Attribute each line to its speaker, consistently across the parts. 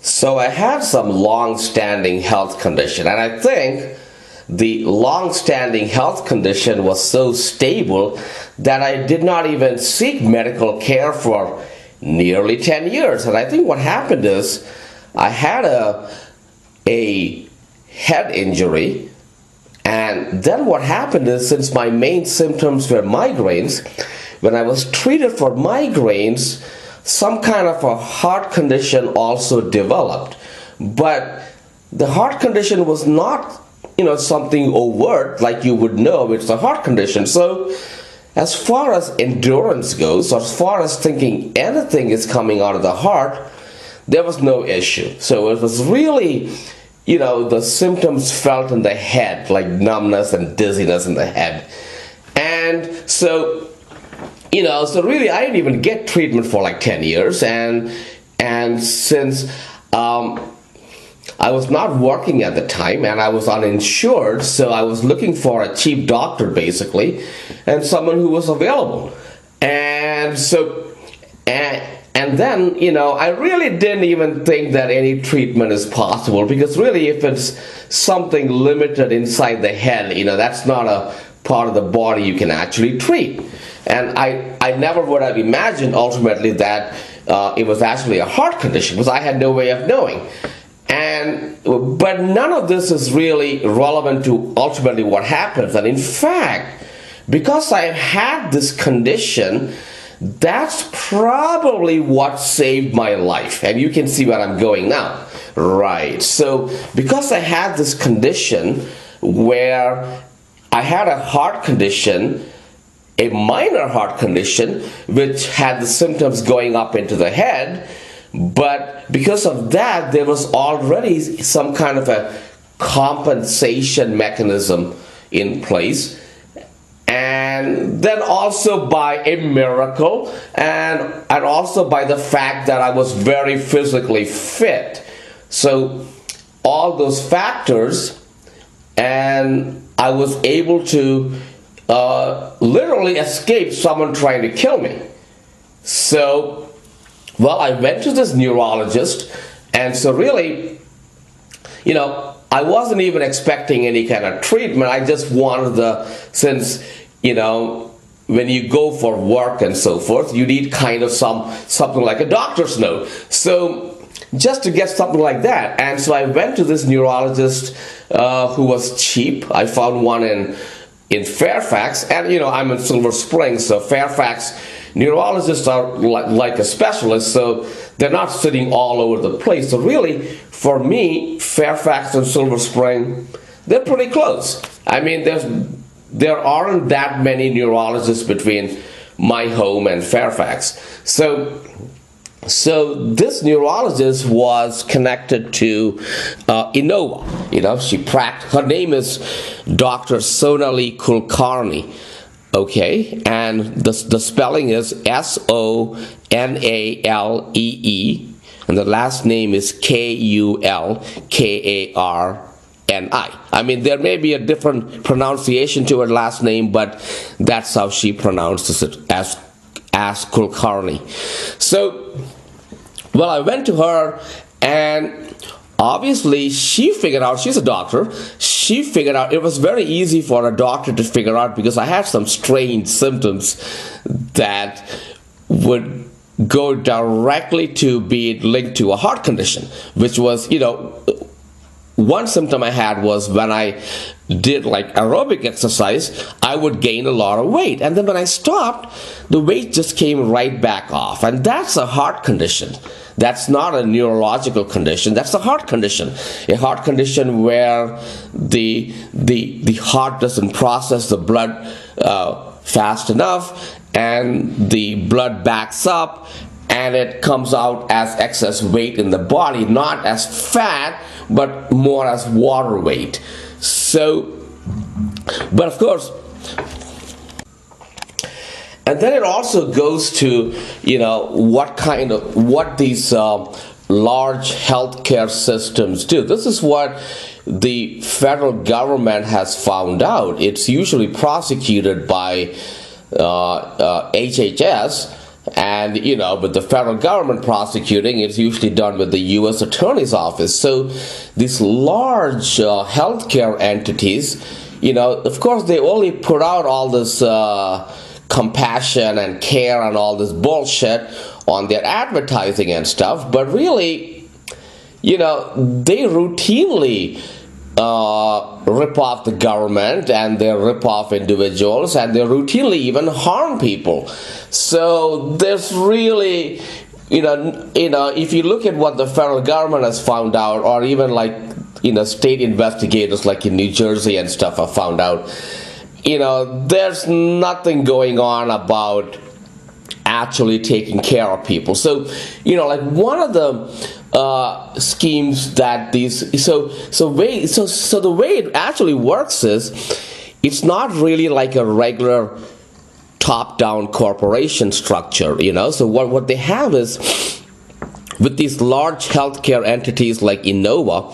Speaker 1: So I had some long-standing health condition, and I think the long-standing health condition was so stable that I did not even seek medical care for nearly 10 years. And I think what happened is I had a head injury, and then what happened is, since my main symptoms were migraines, when I was treated for migraines, some kind of a heart condition also developed. But the heart condition was not, something overt like you would know it's a heart condition. So as far as endurance goes, or as far as thinking anything is coming out of the heart, there was no issue. So it was really, the symptoms felt in the head, like numbness and dizziness in the head. And so so really I didn't even get treatment for like 10 years, and since I was not working at the time and I was uninsured, so I was looking for a cheap doctor basically, and someone who was available. And so and then I really didn't even think that any treatment is possible, because really if it's something limited inside the head, that's not a part of the body you can actually treat. And I never would have imagined ultimately that it was actually a heart condition, because I had no way of knowing. But none of this is really relevant to ultimately what happens. And in fact, because I had this condition, that's probably what saved my life. And you can see where I'm going now. Right. So because I had this condition where I had a heart condition, a minor heart condition, which had the symptoms going up into the head, but because of that, there was already some kind of a compensation mechanism in place. And then also by a miracle, and also by the fact that I was very physically fit. So all those factors, and I was able to literally escape someone trying to kill me. So, well, I went to this neurologist, and so really, I wasn't even expecting any kind of treatment. I just wanted since, when you go for work and so forth, you need kind of something like a doctor's note. So just to get something like that. And so I went to this neurologist who was cheap. I found one in Fairfax, and I'm in Silver Springs, so Fairfax neurologists are like a specialist, so they're not sitting all over the place. So really, for me, Fairfax and Silver Spring, they're pretty close. I mean, there aren't that many neurologists between my home and Fairfax. So this neurologist was connected to Innova. Her name is Dr. Sonali Kulkarni. Okay, and the spelling is Sonale, and the last name is Kulkarni. I mean, there may be a different pronunciation to her last name, but that's how she pronounces it, as Kulkarni. So, well, I went to her, and obviously she figured out, she's a doctor, she figured out, it was very easy for a doctor to figure out, because I had some strange symptoms that would go directly to be linked to a heart condition, which was, one symptom I had was when I did like aerobic exercise, I would gain a lot of weight. And then when I stopped, the weight just came right back off. And that's a heart condition. That's not a neurological condition. That's a heart condition. A heart condition where the heart doesn't process the blood fast enough, and the blood backs up, and it comes out as excess weight in the body, not as fat, but more as water weight. So, but of course, and then it also goes to, what these large healthcare systems do. This is what the federal government has found out. It's usually prosecuted by HHS, And, with the federal government prosecuting, it's usually done with the U.S. Attorney's Office. So these large healthcare entities, of course, they only put out all this compassion and care and all this bullshit on their advertising and stuff. But really, they routinely rip off the government, and they rip off individuals, and they routinely even harm people. So there's really, if you look at what the federal government has found out, or even like, state investigators like in New Jersey and stuff have found out, there's nothing going on about actually taking care of people. So, like one of the schemes that these, so the way it actually works is, it's not really like a regular top-down corporation structure, So what they have is, with these large healthcare entities like Innova,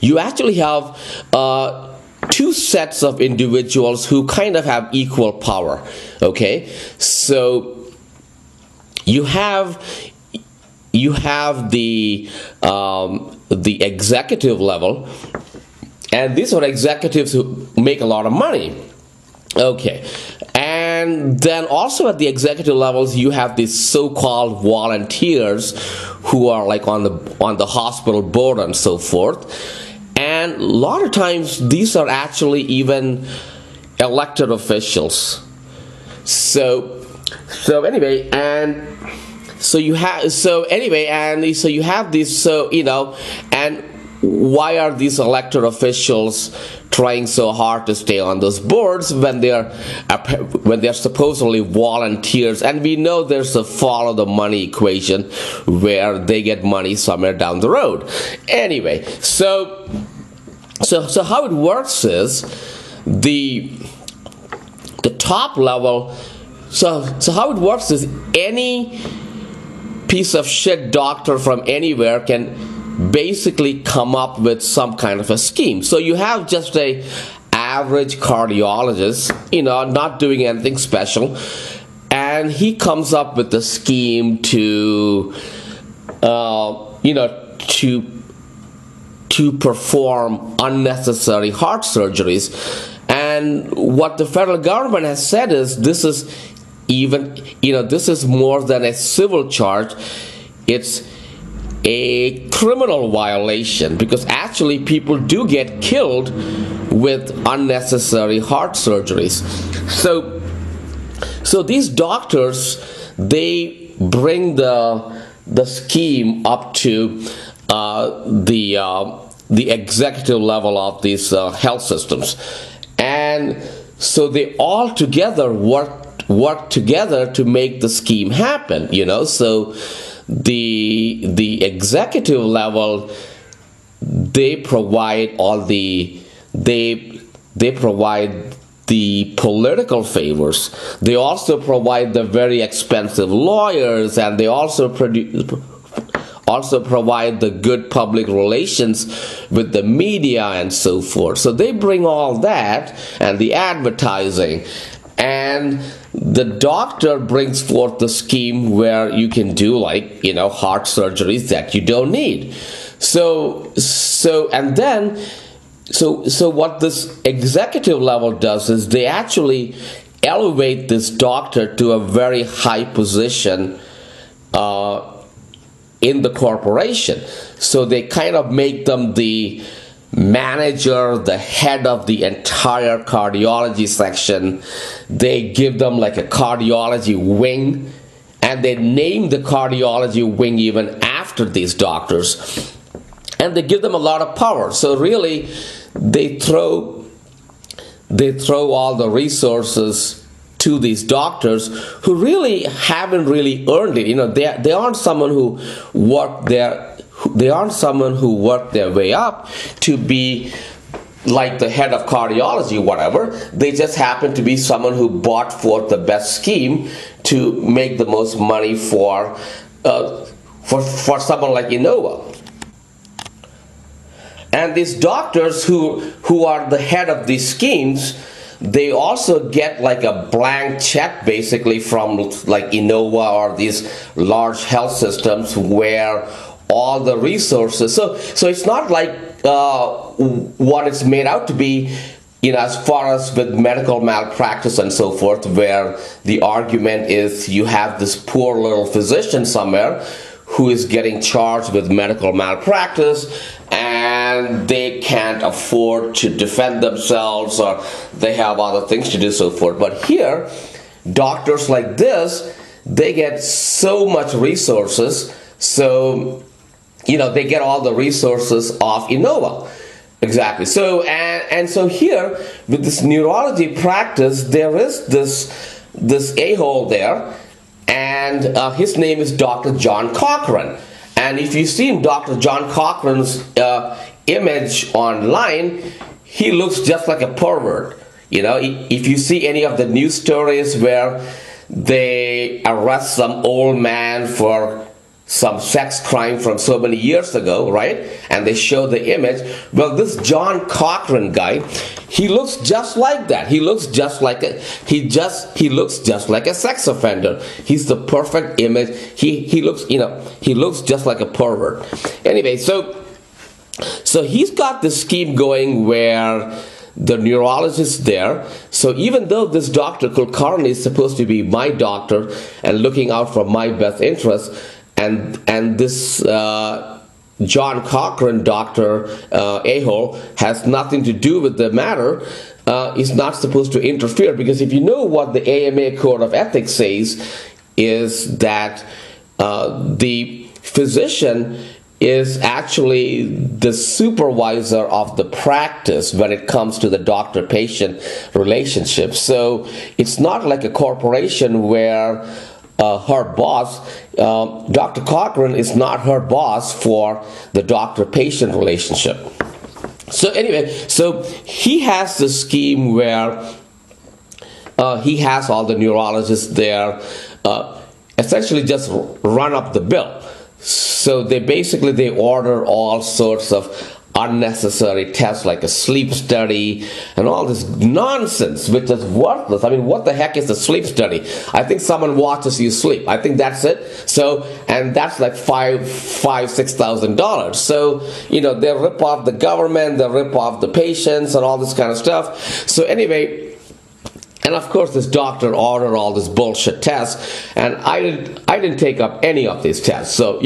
Speaker 1: you actually have two sets of individuals who kind of have equal power. Okay, so you have the executive level, and these are executives who make a lot of money. Okay, and then also at the executive levels, you have these so-called volunteers who are like on the hospital board and so forth. And a lot of times, these are actually even elected officials. So anyway, and so you have these. And why are these elected officials trying so hard to stay on those boards when they're supposedly volunteers? And we know there's a follow the money equation where they get money somewhere down the road. Anyway, so how it works is the top level. So how it works is, any piece of shit doctor from anywhere can basically come up with some kind of a scheme. So you have just a average cardiologist, not doing anything special, and he comes up with a scheme to perform unnecessary heart surgeries. And what the federal government has said is, this is more than a civil charge. It's a criminal violation, because actually people do get killed with unnecessary heart surgeries. So these doctors, they bring the scheme up to the executive level of these health systems, and so they all together work together to make the scheme happen. So the executive level, they provide they provide the political favors. They also provide the very expensive lawyers, and they also provide the good public relations with the media and so forth. So they bring all that, and the advertising, and the doctor brings forth the scheme where you can do heart surgeries that you don't need. So what this executive level does is, they actually elevate this doctor to a very high position in the corporation. So they kind of make them the manager, the head of the entire cardiology section. They give them like a cardiology wing, and they name the cardiology wing even after these doctors, and they give them a lot of power. So really, they throw all the resources to these doctors who really haven't really earned it. They aren't someone who worked their way up to be like the head of cardiology, whatever. They just happen to be someone who bought forth the best scheme to make the most money for someone like Innova. And these doctors who are the head of these schemes, they also get like a blank check basically from like Innova or these large health systems where all the resources, so it's not like what it's made out to be, as far as with medical malpractice and so forth, where the argument is you have this poor little physician somewhere who is getting charged with medical malpractice and they can't afford to defend themselves or they have other things to do, so forth. But here, doctors like this, they get so much resources, so they get all the resources of Innova. Exactly. So and so here with this neurology practice, there is this a-hole there, and his name is Dr. John Cochran. And if you see Dr. John Cochran's image online, he looks just like a pervert. If you see any of the news stories where they arrest some old man for some sex crime from so many years ago, right? And they show the image. Well, this John Cochran guy, he looks just like that. He looks just like he looks just like a sex offender. He's the perfect image. He looks just like a pervert. Anyway, so he's got this scheme going where the neurologist there. So even though this Dr. Kulkarni is supposed to be my doctor and looking out for my best interest, and this John Cochran doctor a-hole has nothing to do with the matter, is not supposed to interfere, because if you know what the AMA Code of Ethics says is that the physician is actually the supervisor of the practice when it comes to the doctor-patient relationship. So it's not like a corporation where her boss, Dr. Cochran is not her boss for the doctor-patient relationship. So anyway, so he has this scheme where he has all the neurologists there essentially just run up the bill. So they order all sorts of unnecessary tests like a sleep study and all this nonsense which is worthless. I mean, what the heck is a sleep study? I think someone watches you sleep. I think that's it. So, and that's like $6,000. So, they rip off the government, they rip off the patients and all this kind of stuff. So anyway, and of course this doctor ordered all this bullshit tests, and I didn't take up any of these tests. So,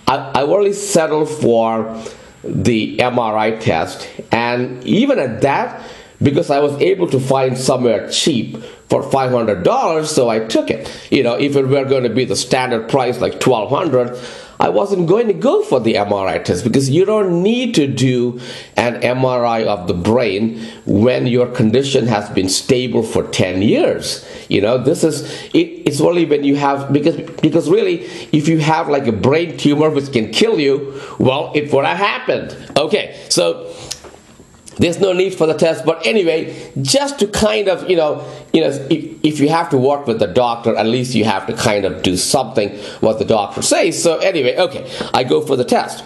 Speaker 1: I only settled for the MRI test, and even at that, because I was able to find somewhere cheap for $500, so I took it. If it were going to be the standard price like $1,200, I wasn't going to go for the MRI test, because you don't need to do an MRI of the brain when your condition has been stable for 10 years. It's only when you have, because really, if you have like a brain tumor which can kill you, well, it would have happened. Okay, so there's no need for the test. But anyway, just to kind of, if you have to work with the doctor, at least you have to kind of do something what the doctor says. So anyway, okay, I go for the test.